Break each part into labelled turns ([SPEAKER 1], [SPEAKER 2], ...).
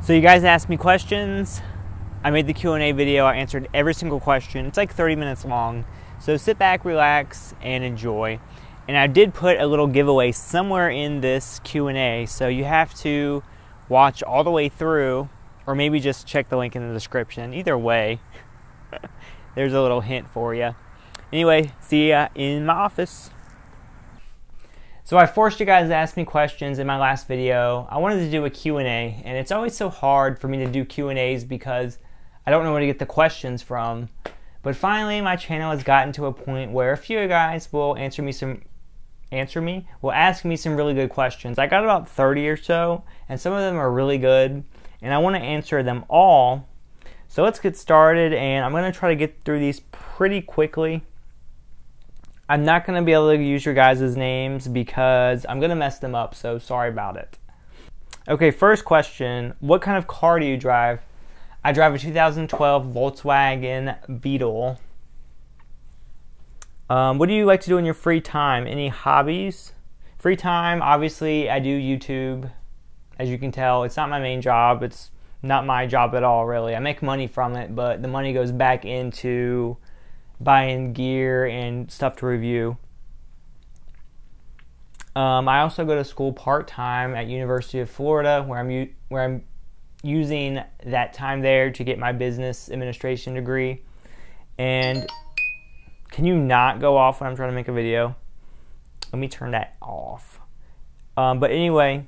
[SPEAKER 1] So you guys asked me questions. I made the Q&A video. I answered every single question. It's like 30 minutes long. So sit back, relax, and enjoy. And I did put a little giveaway somewhere in this Q&A. So you have to watch all the way through, or maybe just check the link in the description. Either way, there's a little hint for you. Anyway, see ya in my office. So I forced you guys to ask me questions in my last video. I wanted to do a Q&A, and it's always so hard for me to do Q&As because I don't know where to get the questions from. But finally, my channel has gotten to a point where a few of you guys will ask me some really good questions. I got about 30 or so, and some of them are really good, and I want to answer them all. So let's get started, and I'm going to try to get through these pretty quickly. I'm not going to be able to use your guys' names because I'm going to mess them up, so sorry about it. Okay, first question. What kind of car do you drive? I drive a 2012 Volkswagen Beetle. What do you like to do in your free time? Any hobbies? Free time, obviously, I do YouTube. As you can tell, it's not my main job. It's not my job at all, really. I make money from it, but the money goes back into buying gear and stuff to review. I also go to school part-time at University of Florida, where I'm using that time there to get my business administration degree. And can you not go off when I'm trying to make a video? Let me turn that off. But anyway,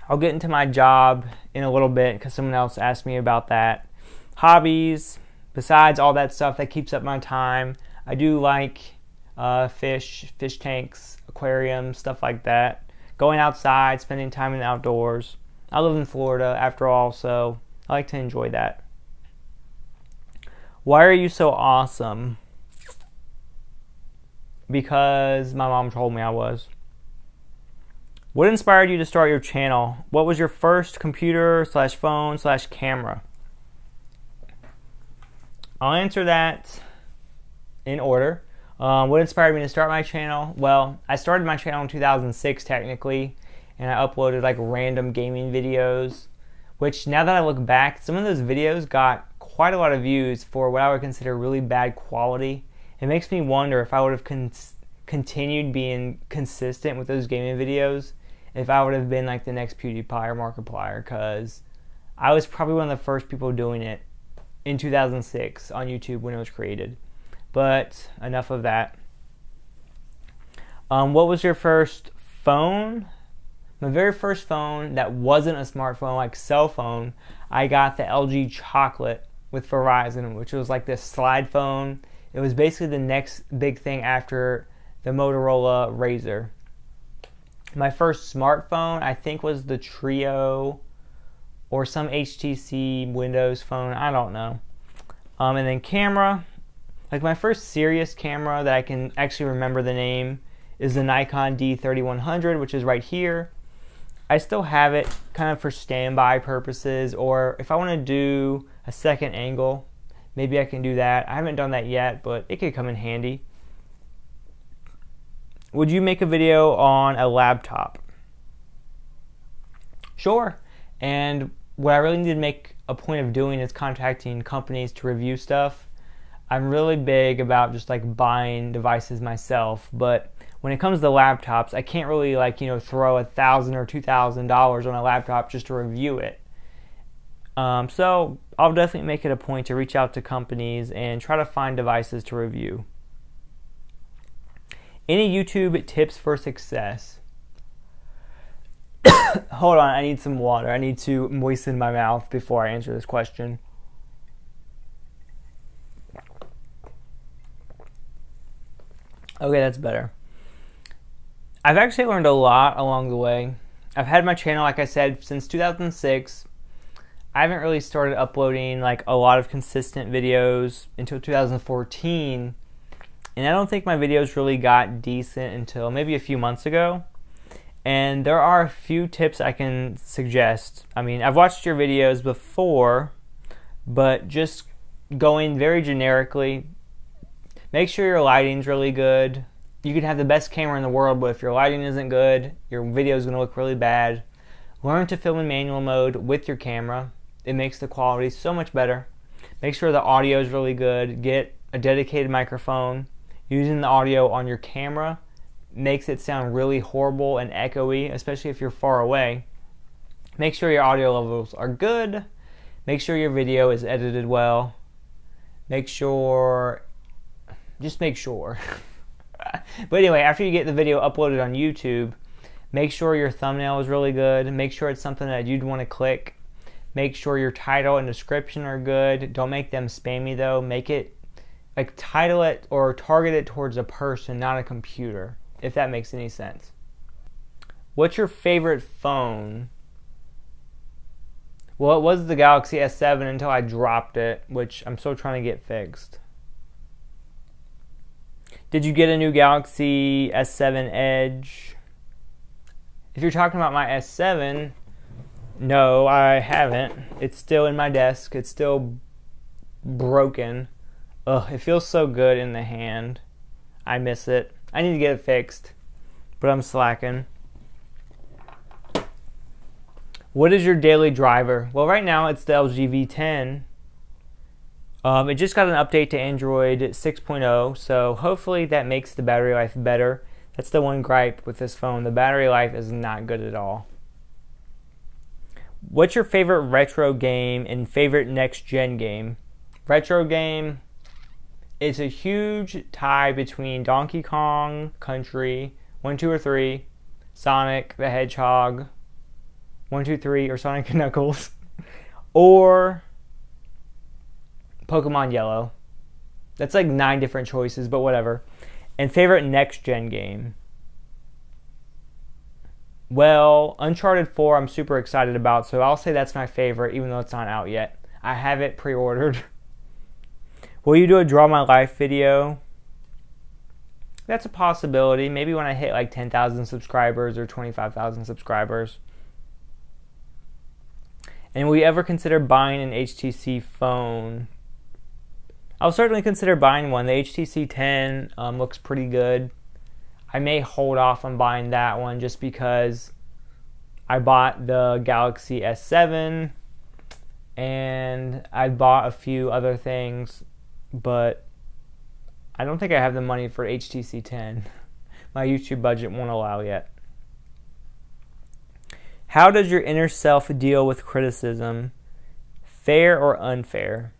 [SPEAKER 1] I'll get into my job in a little bit because someone else asked me about that. Hobbies. Besides all that stuff that keeps up my time, I do like fish tanks, aquariums, stuff like that. Going outside, spending time in the outdoors. I live in Florida, after all, so I like to enjoy that. Why are you so awesome? Because my mom told me I was. What inspired you to start your channel? What was your first computer / phone / camera? I'll answer that in order. What inspired me to start my channel? Well, I started my channel in 2006 technically, and I uploaded like random gaming videos, which now that I look back, some of those videos got quite a lot of views for what I would consider really bad quality. It makes me wonder if I would have continued being consistent with those gaming videos, if I would have been like the next PewDiePie or Markiplier, because I was probably one of the first people doing it in 2006 on YouTube when it was created. But enough of that. What was your first phone? My very first phone that wasn't a smartphone, like cell phone, I got the LG Chocolate with Verizon, which was like this slide phone. It was basically the next big thing after the Motorola Razr. My first smartphone, I think, was the Trio or some HTC Windows phone, I don't know. And then camera, like my first serious camera that I can actually remember the name is the Nikon D3100, which is right here. I still have it kind of for standby purposes, or if I want to do a second angle, maybe I can do that. I haven't done that yet, but it could come in handy. Would you make a video on a laptop? Sure. And what I really need to make a point of doing is contacting companies to review stuff. I'm really big about just like buying devices myself, but when it comes to laptops, I can't really throw $1,000 or $2,000 on a laptop just to review it. So I'll definitely make it a point to reach out to companies and try to find devices to review. Any YouTube tips for success? Hold on, I need some water. I need to moisten my mouth before I answer this question. Okay, that's better. I've actually learned a lot along the way. I've had my channel, like I said, since 2006. I haven't really started uploading like a lot of consistent videos until 2014. And I don't think my videos really got decent until maybe a few months ago. And there are a few tips I can suggest. I mean, I've watched your videos before, but just going very generically, make sure your lighting's really good. You can have the best camera in the world, but if your lighting isn't good, your video is going to look really bad. Learn to film in manual mode with your camera. It makes the quality so much better. Make sure the audio is really good. Get a dedicated microphone. Using the audio on your camera makes it sound really horrible and echoey, especially if you're far away. Make sure your audio levels are good. Make sure your video is edited well. Just make sure. But anyway, after you get the video uploaded on YouTube, make sure your thumbnail is really good. Make sure it's something that you'd want to click. Make sure your title and description are good. Don't make them spammy though. Make it, like, title it or target it towards a person, not a computer, if that makes any sense. What's your favorite phone? Well, it was the Galaxy S7 until I dropped it, which I'm still trying to get fixed. Did you get a new Galaxy S7 Edge? If you're talking about my S7, no, I haven't. It's still in my desk. It's still broken. Ugh, it feels so good in the hand. I miss it. I need to get it fixed, but I'm slacking. What is your daily driver? Well, right now it's the LG V10. It just got an update to Android 6.0, so hopefully that makes the battery life better. That's the one gripe with this phone. The battery life is not good at all. What's your favorite retro game and favorite next-gen game? Retro game, it's a huge tie between Donkey Kong Country, 1, 2, or 3, Sonic the Hedgehog, 1, 2, 3, or Sonic and Knuckles, or Pokemon Yellow. That's like 9 different choices, but whatever. And favorite next-gen game? Well, Uncharted 4 I'm super excited about, so I'll say that's my favorite, even though it's not out yet. I have it pre-ordered. Will you do a Draw My Life video? That's a possibility. Maybe when I hit like 10,000 subscribers or 25,000 subscribers. And will you ever consider buying an HTC phone? I'll certainly consider buying one. The HTC 10 looks pretty good. I may hold off on buying that one just because I bought the Galaxy S7 and I bought a few other things, but I don't think I have the money for HTC 10. My YouTube budget won't allow yet. How does your inner self deal with criticism? Fair or unfair?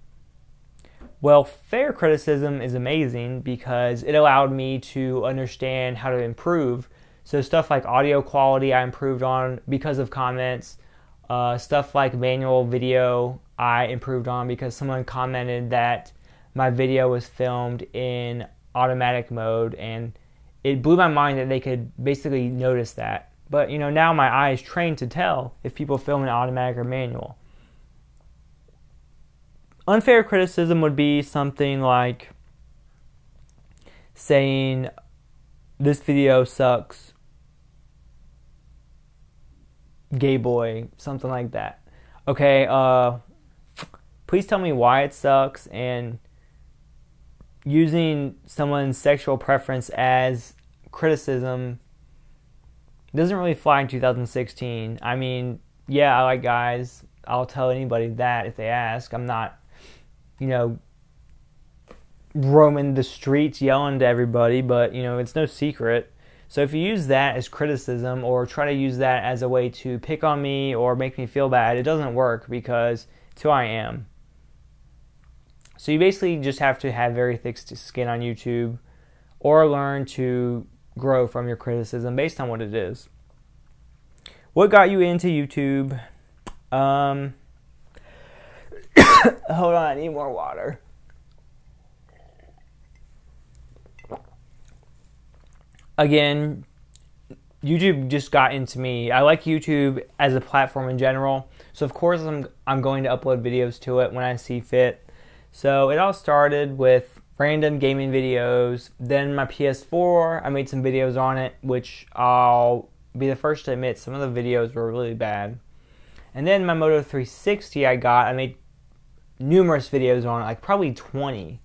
[SPEAKER 1] Well, fair criticism is amazing because it allowed me to understand how to improve. So stuff like audio quality I improved on because of comments. Stuff like manual video I improved on because someone commented that my video was filmed in automatic mode, and it blew my mind that they could basically notice that. But you know, now my eye is trained to tell if people film in automatic or manual. Unfair criticism would be something like saying, this video sucks, gay boy, something like that. Okay, please tell me why it sucks, and using someone's sexual preference as criticism doesn't really fly in 2016. I mean, yeah, I like guys. I'll tell anybody that if they ask. I'm not, you know, roaming the streets yelling to everybody, but, you know, it's no secret. So if you use that as criticism or try to use that as a way to pick on me or make me feel bad, it doesn't work because it's who I am. So you basically just have to have very thick skin on YouTube or learn to grow from your criticism based on what it is. What got you into YouTube? Hold on, I need more water. Again, YouTube just got into me. I like YouTube as a platform in general. So of course I'm going to upload videos to it when I see fit. So it all started with random gaming videos. Then my PS4, I made some videos on it, which I'll be the first to admit some of the videos were really bad. And then my Moto 360 I made numerous videos on it, like probably 20.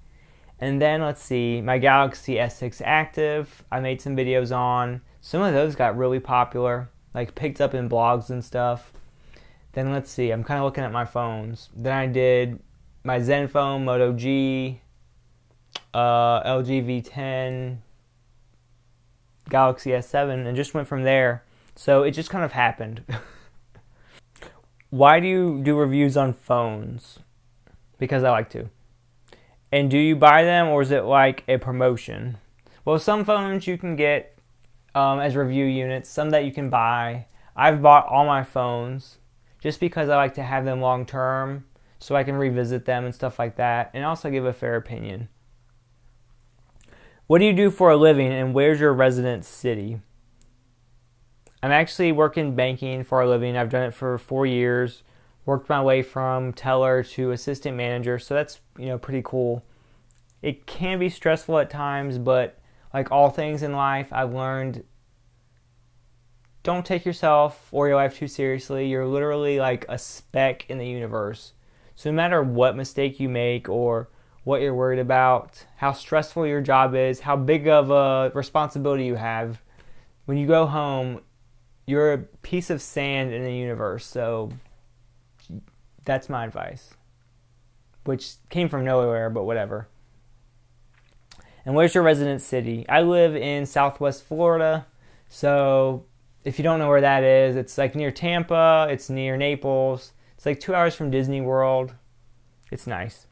[SPEAKER 1] And then let's see, my Galaxy S6 Active, I made some videos on. Some of those got really popular. like picked up in blogs and stuff. Then let's see, I'm kind of looking at my phones. Then I did my Zenfone, Moto G, LG V10, Galaxy S7, and just went from there. So it just kind of happened. Why do you do reviews on phones? Because I like to. And do you buy them, or is it like a promotion? Well, some phones you can get as review units, some that you can buy. I've bought all my phones just because I like to have them long term so I can revisit them and stuff like that, and also give a fair opinion. What do you do for a living, and where's your residence city? I'm actually working banking for a living. I've done it for 4 years. Worked my way from teller to assistant manager, so that's, pretty cool. It can be stressful at times, but like all things in life, I've learned, don't take yourself or your life too seriously. You're literally like a speck in the universe. So no matter what mistake you make or what you're worried about, how stressful your job is, how big of a responsibility you have, when you go home, you're a piece of sand in the universe. So that's my advice, which came from nowhere, but whatever. And where's your residence city? I live in Southwest Florida, so if you don't know where that is, it's like near Tampa, it's near Naples. It's like 2 hours from Disney World. It's nice.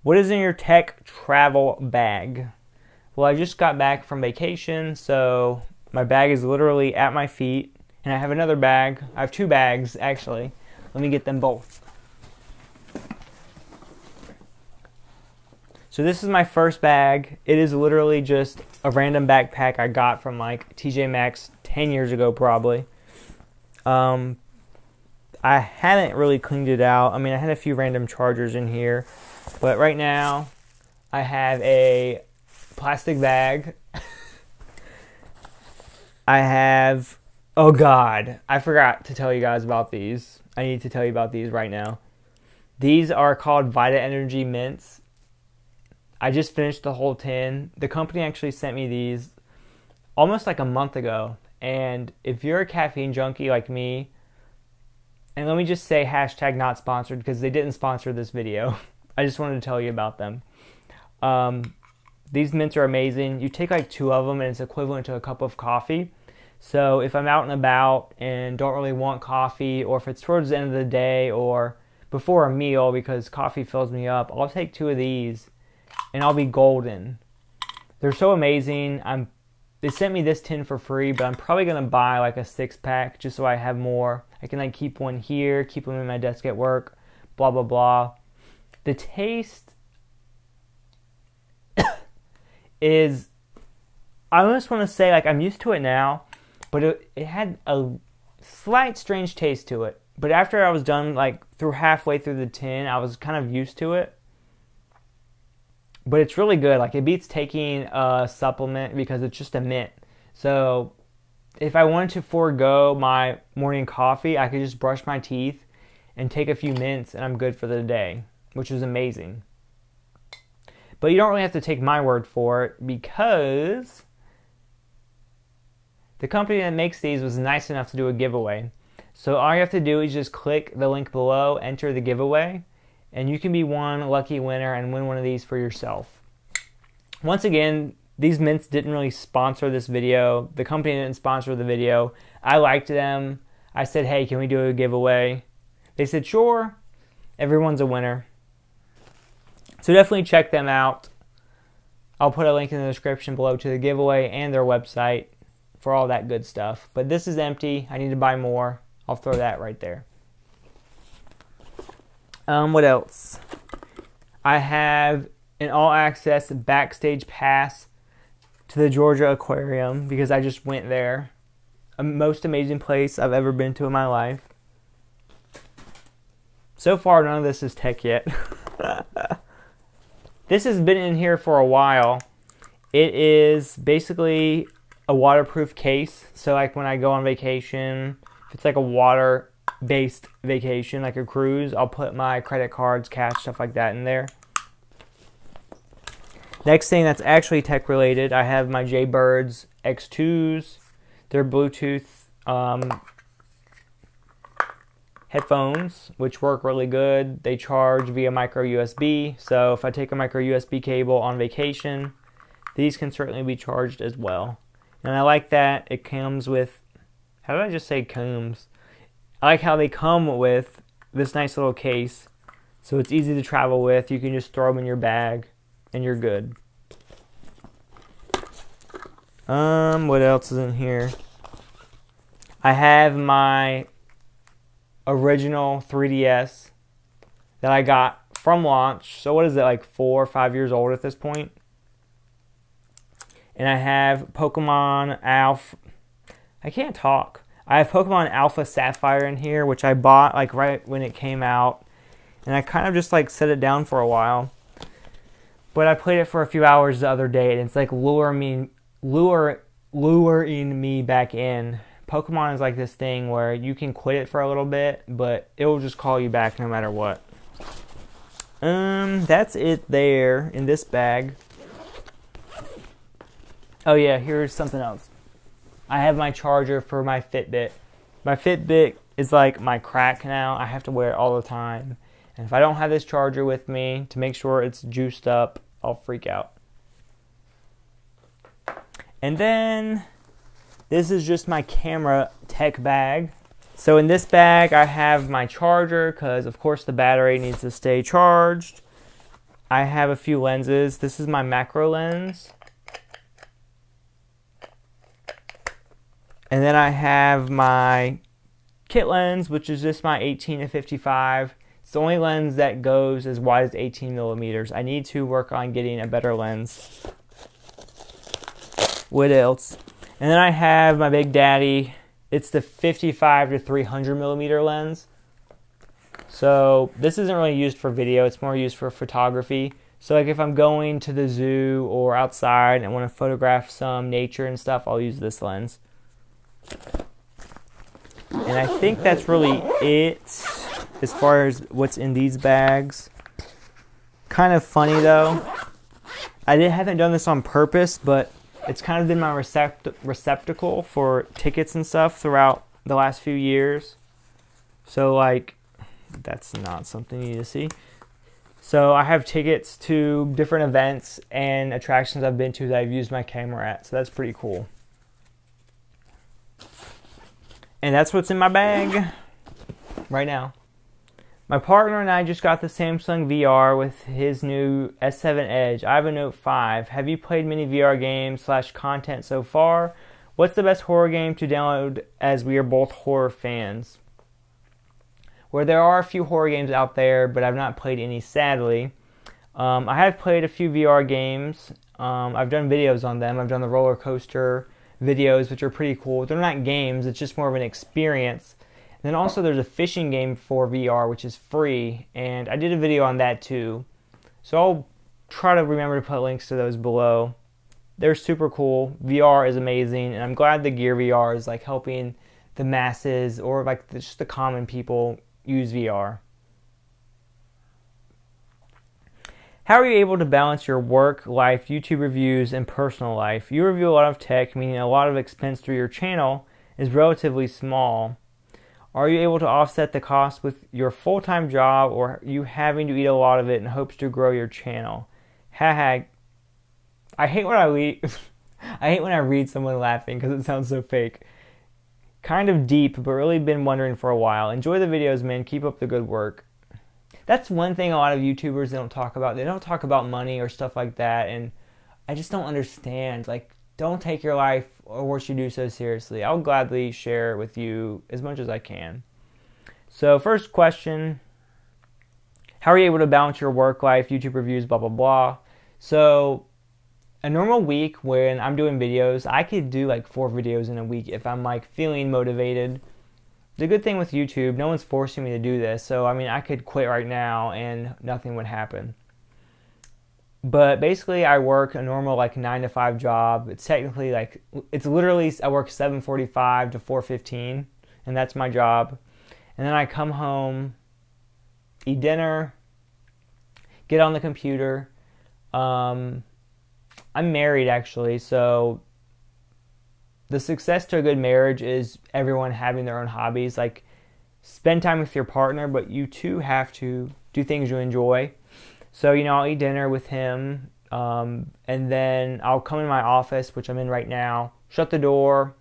[SPEAKER 1] What is in your tech travel bag? Well, I just got back from vacation, so my bag is literally at my feet, and I have another bag. I have 2 bags, actually. Let me get them both. So this is my first bag. It is literally just a random backpack I got from like TJ Maxx 10 years ago probably. I haven't really cleaned it out. I mean, I had a few random chargers in here. But right now, I have a plastic bag. I have... Oh God, I forgot to tell you guys about these. I need to tell you about these right now. These are called Vita Energy Mints. I just finished the whole tin. The company actually sent me these almost like a month ago. And if you're a caffeine junkie like me, and let me just say hashtag not sponsored because they didn't sponsor this video. I just wanted to tell you about them. These mints are amazing. You take like 2 of them and it's equivalent to a cup of coffee. So if I'm out and about and don't really want coffee, or if it's towards the end of the day or before a meal because coffee fills me up, I'll take 2 of these and I'll be golden. They're so amazing. They sent me this tin for free, but I'm probably going to buy like a 6-pack just so I have more. I can like keep one here, keep them in my desk at work, blah, blah, blah. The taste is, I almost want to say like I'm used to it now, but it had a slight strange taste to it. But after I was done like halfway through the tin, I was kind of used to it. But it's really good. Like it beats taking a supplement because it's just a mint. So if I wanted to forego my morning coffee, I could just brush my teeth and take a few mints and I'm good for the day, which is amazing. But you don't really have to take my word for it because the company that makes these was nice enough to do a giveaway. So all you have to do is just click the link below, enter the giveaway, and you can be one lucky winner and win one of these for yourself. Once again, these mints didn't really sponsor this video. The company didn't sponsor the video. I liked them. I said, hey, can we do a giveaway? They said, sure. Everyone's a winner. So definitely check them out. I'll put a link in the description below to the giveaway and their website for all that good stuff. But this is empty. I need to buy more. I'll throw that right there. What else? I have an all-access backstage pass to the Georgia Aquarium because I just went there. Most amazing place I've ever been to in my life. So far, none of this is tech yet. This has been in here for a while. It is basically a waterproof case. So like when I go on vacation, if it's like a water-based vacation, like a cruise, I'll put my credit cards, cash, stuff like that in there. Next thing that's actually tech related, I have my Jaybirds X2s. They're Bluetooth headphones, which work really good. They charge via micro USB, so if I take a micro USB cable on vacation, these can certainly be charged as well. And I like that it comes with, how did I just say comes? I like how they come with this nice little case, so it's easy to travel with. You can just throw them in your bag, and you're good. What else is in here? I have my original 3DS that I got from launch. So what is it, like 4 or 5 years old at this point? And I have Pokemon Alpha. I can't talk. I have Pokemon Alpha Sapphire in here, which I bought like right when it came out. And I kind of just like set it down for a while. But I played it for a few hours the other day, and it's like luring me back in. Pokemon is like this thing where you can quit it for a little bit, but it will just call you back no matter what. That's it there in this bag. Oh yeah, here's something else. I have my charger for my Fitbit. My Fitbit is like my crack now. I have to wear it all the time. And if I don't have this charger with me to make sure it's juiced up, I'll freak out. And then this is just my camera tech bag. So in this bag, I have my charger because, of course, the battery needs to stay charged. I have a few lenses. This is my macro lens. And then I have my kit lens, which is just my 18 to 55. It's the only lens that goes as wide as 18 millimeters. I need to work on getting a better lens. What else? And then I have my Big Daddy. It's the 55 to 300 millimeter lens. So this isn't really used for video. It's more used for photography. So like if I'm going to the zoo or outside and want to photograph some nature and stuff, I'll use this lens. And I think that's really it as far as what's in these bags. Kind of funny though. I haven't done this on purpose, but it's kind of been my receptacle for tickets and stuff throughout the last few years. So like, that's not something you need to see. So I have tickets to different events and attractions I've been to that I've used my camera at. So that's pretty cool. And that's what's in my bag right now. My partner and I just got the Samsung VR with his new S7 Edge. I have a Note 5. Have you played many VR games / content so far? What's the best horror game to download, as we are both horror fans? Well, there are a few horror games out there, but I've not played any, sadly. I have played a few VR games. I've done videos on them. I've done the roller coaster videos, which are pretty cool. They're not games, it's just more of an experience. And then also there's a fishing game for VR, which is free, and I did a video on that too. So I'll try to remember to put links to those below. They're super cool. VR is amazing, and I'm glad the Gear VR is like helping the masses or like just the common people use VR. How are you able to balance your work, life, YouTube reviews, and personal life? You review a lot of tech, meaning a lot of expense through your channel is relatively small. Are you able to offset the cost with your full-time job, or are you having to eat a lot of it in hopes to grow your channel? Haha. I hate when I read someone laughing because it sounds so fake. Kind of deep, but really been wondering for a while. Enjoy the videos, man. Keep up the good work. That's one thing a lot of YouTubers don't talk about. They don't talk about money or stuff like that, and I just don't understand. Like, don't take your life or what you do so seriously. I'll gladly share with you as much as I can. So, first question, how are you able to balance your work life, YouTube reviews, blah, blah, blah? So, a normal week when I'm doing videos, I could do like 4 videos in a week if I'm like feeling motivated. The good thing with YouTube, no one's forcing me to do this. So, I mean, I could quit right now and nothing would happen. But basically, I work a normal like 9 to 5 job. It's technically like, it's literally, I work 7:45 to 4:15, and that's my job. And then I come home, eat dinner, get on the computer. I'm married actually, so the success to a good marriage is everyone having their own hobbies. Like, spend time with your partner, but you too have to do things you enjoy. So, I'll eat dinner with him, and then I'll come in my office, which I'm in right now, shut the door,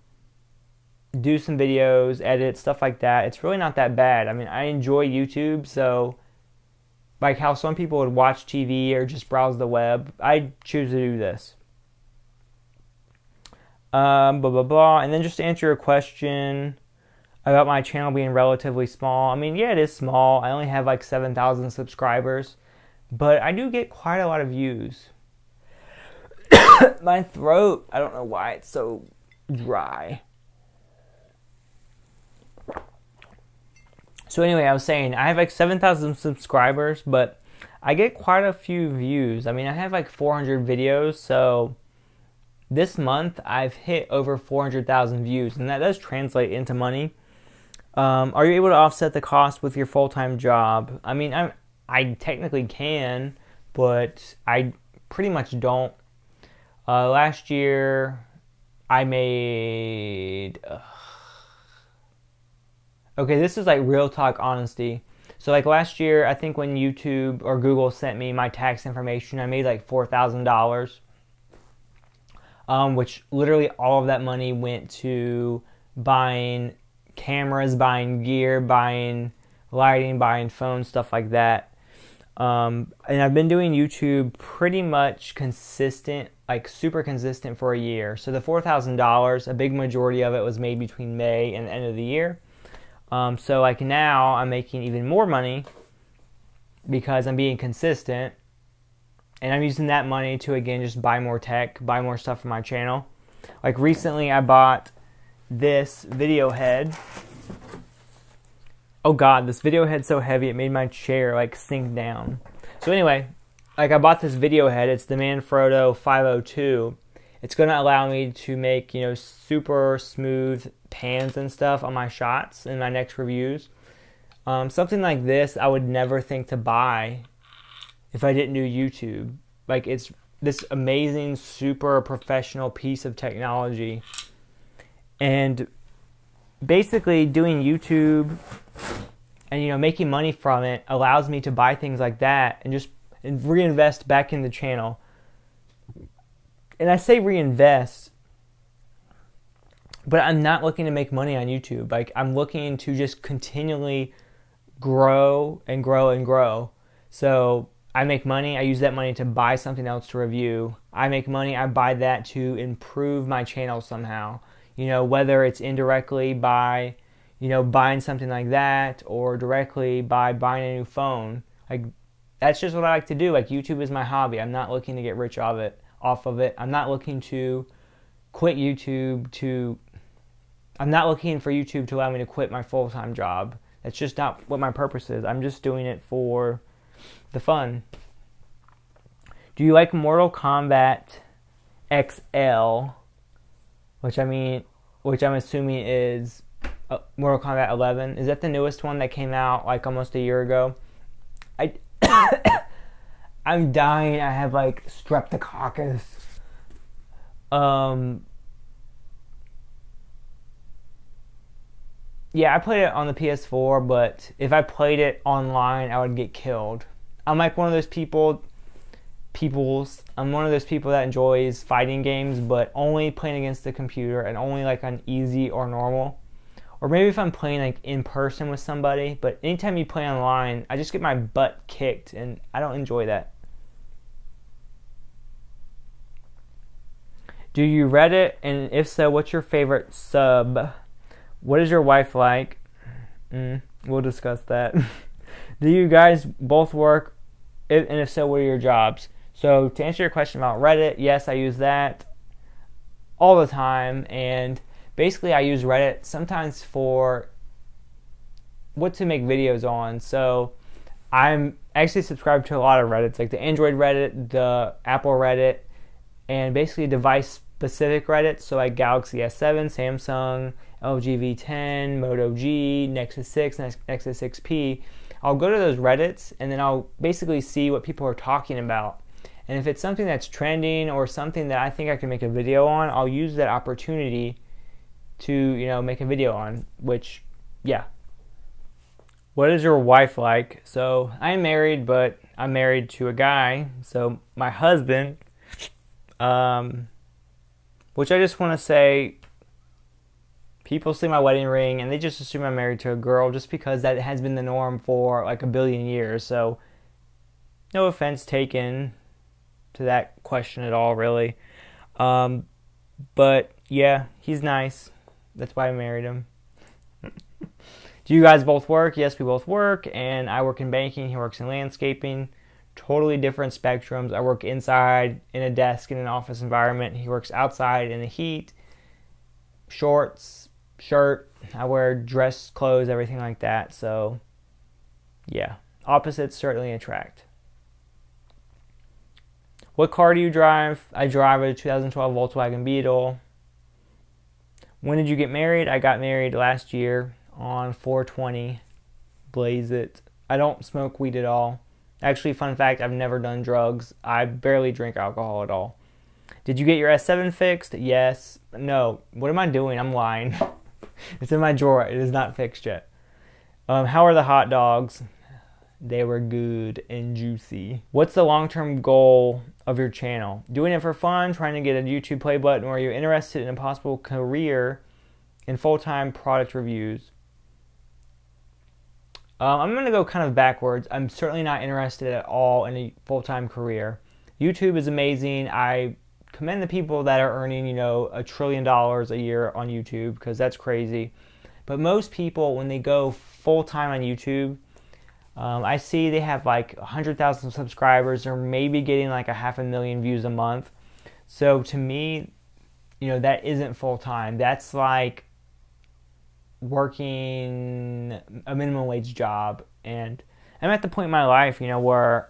[SPEAKER 1] do some videos, edit, stuff like that. It's really not that bad. I mean, I enjoy YouTube, so like how some people would watch TV or just browse the web, I choose to do this. Blah, blah, blah. And then just to answer your question about my channel being relatively small. I mean, yeah, it is small. I only have like 7,000 subscribers, but I do get quite a lot of views. My throat, I don't know why it's so dry. So anyway, I was saying, I have like 7,000 subscribers, but I get quite a few views. I mean, I have like 400 videos, so this month I've hit over 400,000 views, and that does translate into money. Are you able to offset the cost with your full-time job? I mean, I technically can, but I pretty much don't. Last year, I made... Okay, this is like real talk honesty. So like last year, I think when YouTube or Google sent me my tax information, I made like $4,000. Which literally all of that money went to buying cameras, buying gear, buying lighting, buying phones, stuff like that. And I've been doing YouTube pretty much consistent, like super consistent for a year. So the $4,000, a big majority of it was made between May and the end of the year. So like now I'm making even more money because I'm being consistent, and I'm using that money to, again, just buy more tech, buy more stuff for my channel. Like recently I bought this video head. Oh God, this video head's so heavy it made my chair like sink down. So anyway, like I bought this video head. It's the Manfrotto 502. It's going to allow me to make, super smooth pans and stuff on my shots in my next reviews. Something like this I would never think to buy if I didn't do YouTube. Like, it's this amazing, super professional piece of technology. And basically doing YouTube and, making money from it allows me to buy things like that and just reinvest back in the channel. And I say reinvest, but I'm not looking to make money on YouTube. Like, I'm looking to just continually grow and grow and grow. So I make money, I use that money to buy something else to review. I make money, I buy that to improve my channel somehow. Whether it's indirectly by, buying something like that, or directly by buying a new phone. Like, that's just what I like to do. Like, YouTube is my hobby. I'm not looking to get rich off of it. I'm not looking to quit YouTube I'm not looking for YouTube to allow me to quit my full-time job. That's just not what my purpose is. I'm just doing it for the fun. Do you like Mortal Kombat XI? Which I'm assuming is Mortal Kombat 11. Is that the newest one that came out like almost a year ago? I'm dying. I have like streptococcus. Yeah, I played it on the PS4, but if I played it online, I would get killed. I'm like one of those I'm one of those people that enjoys fighting games, but only playing against the computer and only like on easy or normal. Or maybe if I'm playing like in person with somebody, but anytime you play online, I just get my butt kicked and I don't enjoy that. Do you Reddit? And if so, what's your favorite sub? What is your wife like? We'll discuss that. Do you guys both work? And if so, what are your jobs? So to answer your question about Reddit, yes, I use that all the time. And basically I use Reddit sometimes for what to make videos on. So I'm actually subscribed to a lot of Reddits, like the Android Reddit, the Apple Reddit, and basically device-specific Reddit. So like Galaxy S7, Samsung, LG V10, Moto G, Nexus 6, Nexus 6P. I'll go to those Reddits and then I'll basically see what people are talking about. And if it's something that's trending or something that I think I can make a video on, I'll use that opportunity to, you know, make a video on, which, yeah. What is your wife like? So I'm married, but I'm married to a guy. So my husband, which I just want to say, people see my wedding ring and they just assume I'm married to a girl just because that has been the norm for like a billion years. So no offense taken to that question at all, really. But yeah, he's nice. That's why I married him. Do you guys both work? Yes, we both work, and I work in banking. He works in landscaping. Totally different spectrums. I work inside in a desk in an office environment. He works outside in the heat, shorts, shirt. I wear dress clothes, everything like that. So, yeah, opposites certainly attract. What car do you drive? I drive a 2012 Volkswagen Beetle. When did you get married? I got married last year on 4/20. Blaze it. I don't smoke weed at all. Actually, fun fact, I've never done drugs. I barely drink alcohol at all. Did you get your S7 fixed? Yes. No. What am I doing? I'm lying. It's in my drawer. It is not fixed yet. How are the hot dogs? They were good and juicy. What's the long-term goal of your channel? Doing it for fun, trying to get a YouTube play button, or are you interested in a possible career in full-time product reviews? I'm going to go kind of backwards. I'm certainly not interested at all in a full-time career. YouTube is amazing. I commend the people that are earning, you know, $1 trillion a year on YouTube, because that's crazy. But most people, when they go full-time on YouTube, I see they have like 100,000 subscribers, or maybe getting like 500,000 views a month. So to me, you know, that isn't full-time. That's like working a minimum wage job. And I'm at the point in my life, you know, where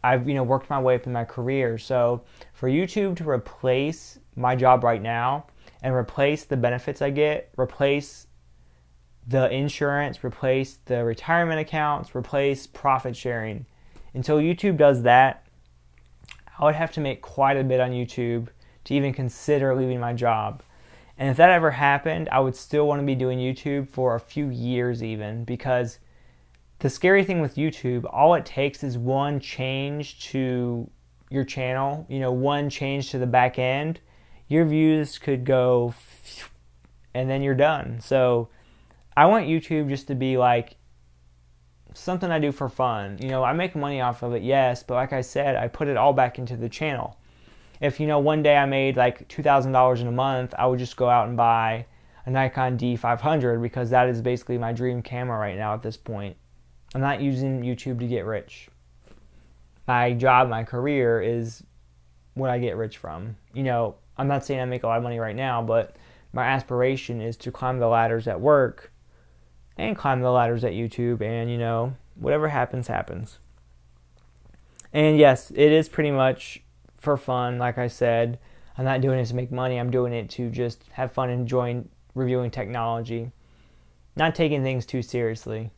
[SPEAKER 1] I've, you know, worked my way up in my career. So for YouTube to replace my job right now and replace the benefits I get, replace the insurance, replace the retirement accounts, replace profit sharing, until YouTube does that, I would have to make quite a bit on YouTube to even consider leaving my job. And if that ever happened, I would still want to be doing YouTube for a few years even, because the scary thing with YouTube, all it takes is one change to your channel, you know, one change to the back end, your views could go, and then you're done. So I want YouTube just to be like something I do for fun. You know, I make money off of it, yes, but like I said, I put it all back into the channel. If, you know, one day I made like $2,000 in a month, I would just go out and buy a Nikon D500, because that is basically my dream camera right now at this point. I'm not using YouTube to get rich. My job, my career is what I get rich from. You know, I'm not saying I make a lot of money right now, but my aspiration is to climb the ladders at work and climb the ladders at YouTube, and, you know, whatever happens, happens. And yes, it is pretty much for fun. Like I said, I'm not doing it to make money. I'm doing it to just have fun, enjoying reviewing technology, not taking things too seriously.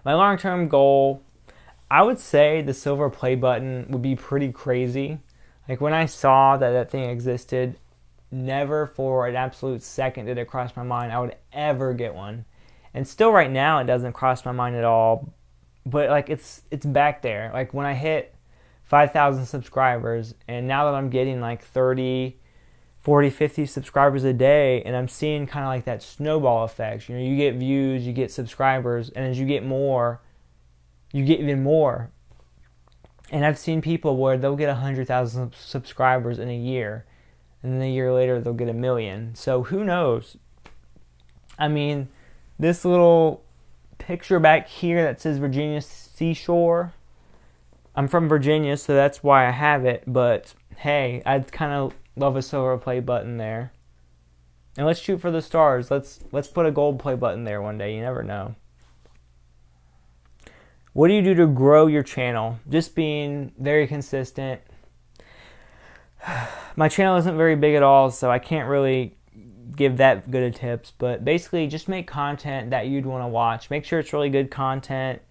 [SPEAKER 1] My long-term goal, I would say the silver play button would be pretty crazy. Like when I saw that that thing existed, never for an absolute second did it cross my mind I would ever get one. And still right now it doesn't cross my mind at all. But like it's back there. Like when I hit 5,000 subscribers, and now that I'm getting like 30, 40, 50 subscribers a day, and I'm seeing kind of like that snowball effect. You know, you get views, you get subscribers, and as you get more, you get even more. And I've seen people where they'll get 100,000 subscribers in a year, and then a year later they'll get 1 million. So who knows? I mean, this little picture back here that says Virginia Seashore, I'm from Virginia, so that's why I have it, but hey, I'd kind of love a silver play button there. And let's shoot for the stars. Let's put a gold play button there one day. You never know. What do you do to grow your channel? Just being very consistent. My channel isn't very big at all, so I can't really give that good of tips, but basically just make content that you'd want to watch. Make sure it's really good content.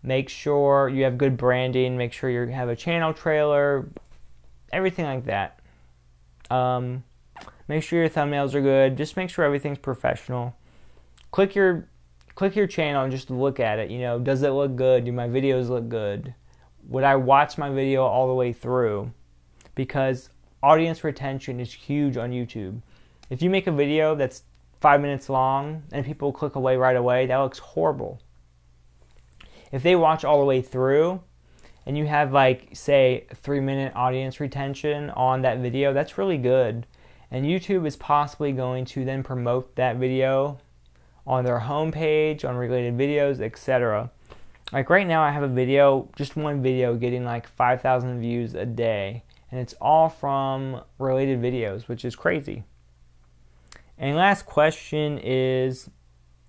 [SPEAKER 1] Make sure you have good branding. Make sure you have a channel trailer. Everything like that. Make sure your thumbnails are good. Just make sure everything's professional. Click your channel and just look at it. You know, does it look good? Do my videos look good? Would I watch my video all the way through? Because audience retention is huge on YouTube. If you make a video that's 5 minutes long and people click away right away, that looks horrible. If they watch all the way through and you have, like, say, 3-minute audience retention on that video, that's really good. And YouTube is possibly going to then promote that video on their homepage, on related videos, etc. Like right now I have a video, just one video, getting like 5,000 views a day. And it's all from related videos, which is crazy. And last question is,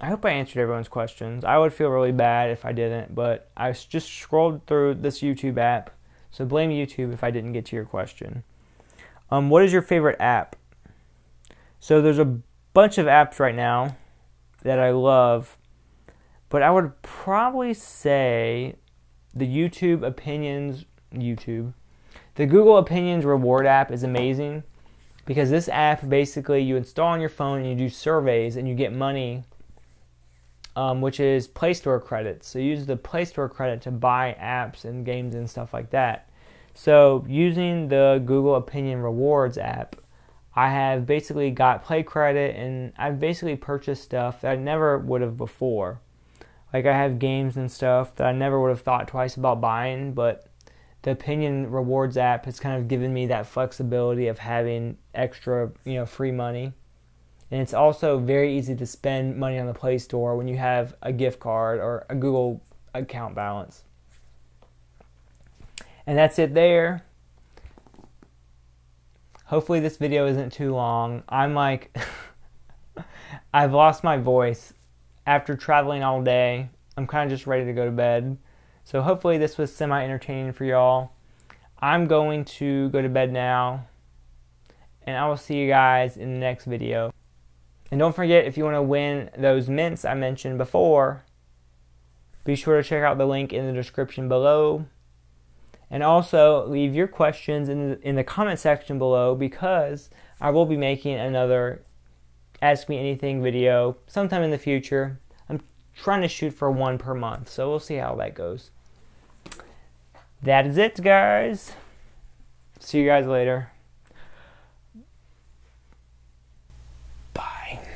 [SPEAKER 1] I hope I answered everyone's questions. I would feel really bad if I didn't, but I just scrolled through this YouTube app, so blame YouTube if I didn't get to your question. What is your favorite app? So there's a bunch of apps right now that I love, but I would probably say the Google Opinions reward app is amazing, because this app, basically you install on your phone and you do surveys and you get money, which is Play Store credits. So you use the Play Store credit to buy apps and games and stuff like that. So using the Google Opinion Rewards app, I have basically got play credit, and I've basically purchased stuff that I never would have before. Like I have games and stuff that I never would have thought twice about buying, but the Opinion Rewards app has kind of given me that flexibility of having extra, free money. And it's also very easy to spend money on the Play Store when you have a gift card or a Google account balance. And that's it there. Hopefully this video isn't too long. I'm like, I've lost my voice. After traveling all day, I'm kind of just ready to go to bed. So hopefully this was semi-entertaining for y'all. I'm going to go to bed now, and I will see you guys in the next video. And don't forget, if you want to win those mints I mentioned before, be sure to check out the link in the description below. And also leave your questions in the comment section below, because I will be making another Ask Me Anything video sometime in the future. I'm trying to shoot for one per month, so we'll see how that goes. That is it, guys. See you guys later.